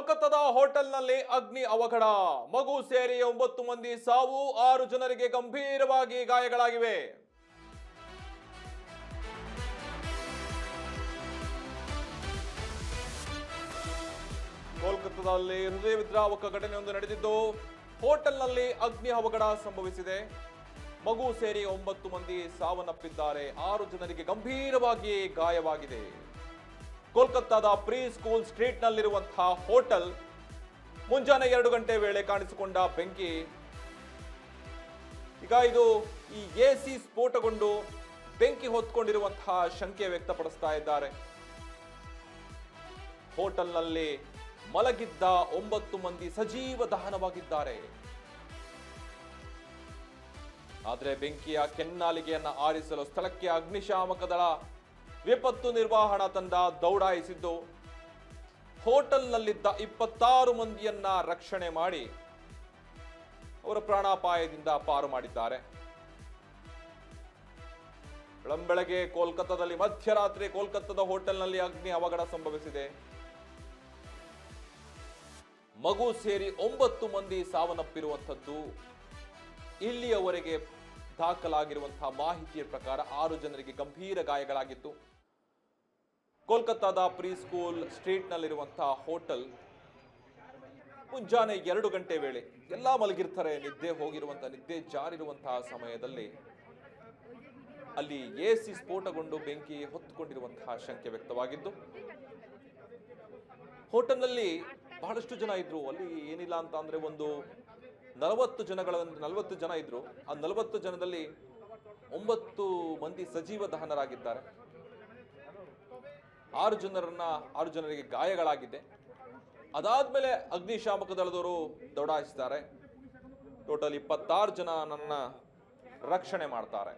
ಕೋಲ್ಕತ್ತಾದ ಹೋಟೆಲ್ನಲ್ಲಿ ಅಗ್ನಿ ಅವಘಡ, ಮಗು ಸೇರಿ 9 ಮಂದಿ ಸಾವು, 6 ಜನರಿಗೆ ಗಂಭೀರವಾಗಿ ಗಾಯಗಳಾಗಿವೆ. ಕೋಲ್ಕತ್ತಾದಲ್ಲಿ ಹೃದಯ ವಿದ್ರಾವಕ ಘಟನೆಯೊಂದು ನಡೆದಿದ್ದು, ಹೋಟೆಲ್ನಲ್ಲಿ ಅಗ್ನಿ ಅವಘಡ ಸಂಭವಿಸಿದೆ. ಮಗು ಸೇರಿ 9 ಮಂದಿ ಸಾವನ್ನಪ್ಪಿದ್ದಾರೆ, 6 ಜನರಿಗೆ ಗಂಭೀರವಾಗಿ ಗಾಯವಾಗಿದೆ. ಕೋಲ್ಕತ್ತಾದ ಪ್ರೀ ಸ್ಕೂಲ್ ಸ್ಟ್ರೀಟ್ ನಲ್ಲಿರುವಂತಹ ಹೋಟೆಲ್ ಮುಂಜಾನೆ 2 ಗಂಟೆ ವೇಳೆ ಕಾಣಿಸಿಕೊಂಡ ಬೆಂಕಿ. ಈಗ ಇದು ಈ ಎಸಿ ಸ್ಫೋಟಗೊಂಡು ಬೆಂಕಿ ಹೊತ್ಕೊಂಡಿರುವಂತಹ ಶಂಕೆ ವ್ಯಕ್ತಪಡಿಸ್ತಾ ಇದ್ದಾರೆ. ಹೋಟೆಲ್ನಲ್ಲಿ ಮಲಗಿದ್ದ 9 ಮಂದಿ ಸಜೀವ ದಹನವಾಗಿದ್ದಾರೆ. ಆದರೆ ಬೆಂಕಿಯ ಕೆನ್ನಾಲಿಗೆಯನ್ನ ಆರಿಸಲು ಸ್ಥಳಕ್ಕೆ ಅಗ್ನಿಶಾಮಕ ದಳ, ವಿಪತ್ತು ನಿರ್ವಹಣಾ ತಂಡ ದೌಡಾಯಿಸಿದ್ದು, ಹೋಟೆಲ್ನಲ್ಲಿದ್ದ 26 ಮಂದಿಯನ್ನ ರಕ್ಷಣೆ ಮಾಡಿ ಅವರ ಪ್ರಾಣಾಪಾಯದಿಂದ ಪಾರು ಮಾಡಿದ್ದಾರೆ. ಬೆಳಂಬೆಳಗ್ಗೆ ಕೋಲ್ಕತ್ತಾದಲ್ಲಿ ಮಧ್ಯರಾತ್ರಿ ಕೋಲ್ಕತ್ತಾದ ಹೋಟೆಲ್ನಲ್ಲಿ ಅಗ್ನಿ ಅವಘಡ ಸಂಭವಿಸಿದೆ. ಮಗು ಸೇರಿ 9 ಮಂದಿ ಸಾವನ್ನಪ್ಪಿರುವಂಥದ್ದು. ಇಲ್ಲಿಯವರೆಗೆ ದಾಖಲಾಗಿರುವಂತಹ ಮಾಹಿತಿಯ ಪ್ರಕಾರ 6 ಜನರಿಗೆ ಗಂಭೀರ ಗಾಯಗಳಾಗಿತ್ತು. ಕೋಲ್ಕತ್ತಾದ ಪ್ರೀ ಸ್ಕೂಲ್ ಸ್ಟ್ರೀಟ್ ನಲ್ಲಿರುವಂತಹ ಹೋಟೆಲ್ ಮುಂಜಾನೆ 2 ಗಂಟೆ ವೇಳೆ ಎಲ್ಲ ಮಲಗಿರ್ತಾರೆ, ನಿದ್ದೆ ಜಾರಿರುವಂತಹ ಸಮಯದಲ್ಲಿ ಅಲ್ಲಿ ಎಸಿ ಸ್ಫೋಟಗೊಂಡು ಬೆಂಕಿ ಹೊತ್ತುಕೊಂಡಿರುವಂತಹ ಶಂಕೆ ವ್ಯಕ್ತವಾಗಿದ್ದು, ಹೋಟೆಲ್ನಲ್ಲಿ ಬಹಳಷ್ಟು ಜನ ಇದ್ರು. ಅಲ್ಲಿ ಏನಿಲ್ಲ ಅಂತ ಅಂದ್ರೆ ಒಂದು 40 ಜನ ಇದ್ರು. ಆ 40 ಜನದಲ್ಲಿ 9 ಮಂದಿ ಸಜೀವ ದಹನರಾಗಿದ್ದಾರೆ. 6 ಜನರಿಗೆ ಗಾಯಗಳಾಗಿದೆ. ಅದಾದ್ಮೇಲೆ ಅಗ್ನಿಶಾಮಕ ದಳದವರು ದೌಡಾಯಿಸಿದ್ದಾರೆ. ಟೋಟಲ್ 26 ಜನರನ್ನ ರಕ್ಷಣೆ ಮಾಡ್ತಾರೆ.